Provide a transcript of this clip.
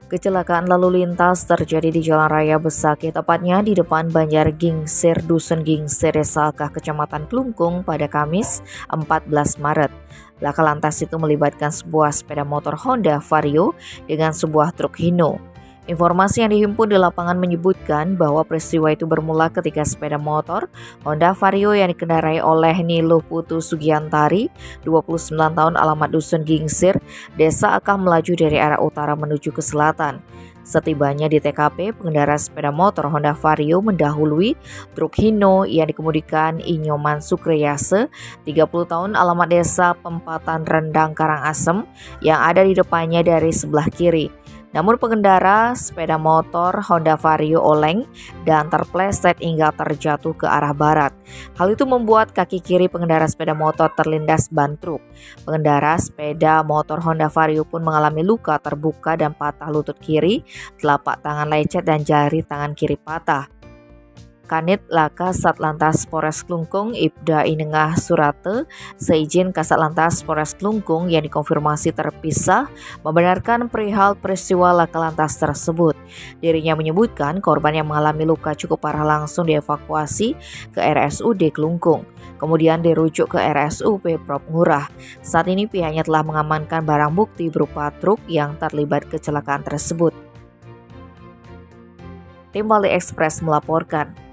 Kecelakaan lalu lintas terjadi di Jalan Raya Besaki, tepatnya di depan Banjar Gingsir, Dusun Gingsir, Desa Akah, Kecamatan Klungkung pada Kamis 14 Maret. Laka lantas itu melibatkan sebuah sepeda motor Honda Vario dengan sebuah truk Hino. Informasi yang dihimpun di lapangan menyebutkan bahwa peristiwa itu bermula ketika sepeda motor Honda Vario yang dikendarai oleh Niluh Putu Sugiantari, 29 tahun, alamat Dusun Gingsir, Desa Akah, melaju dari arah utara menuju ke selatan. Setibanya di TKP, pengendara sepeda motor Honda Vario mendahului truk Hino yang dikemudikan Inyoman Sukriyase, 30 tahun, alamat Desa Pempatan Rendang Karangasem, yang ada di depannya dari sebelah kiri. Namun pengendara sepeda motor Honda Vario oleng dan terpleset hingga terjatuh ke arah barat. Hal itu membuat kaki kiri pengendara sepeda motor terlindas ban truk. Pengendara sepeda motor Honda Vario pun mengalami luka terbuka dan patah lutut kiri, telapak tangan lecet dan jari tangan kiri patah. Kanit Laka Satlantas Polres Klungkung Ibda Inengah Surate seizin Kasatlantas Polres Klungkung yang dikonfirmasi terpisah membenarkan perihal peristiwa laka lantas tersebut. Dirinya menyebutkan korban yang mengalami luka cukup parah langsung dievakuasi ke RSUD Klungkung, kemudian dirujuk ke RSUP Prop Ngurah. Saat ini pihaknya telah mengamankan barang bukti berupa truk yang terlibat kecelakaan tersebut. Tim Bali Express melaporkan.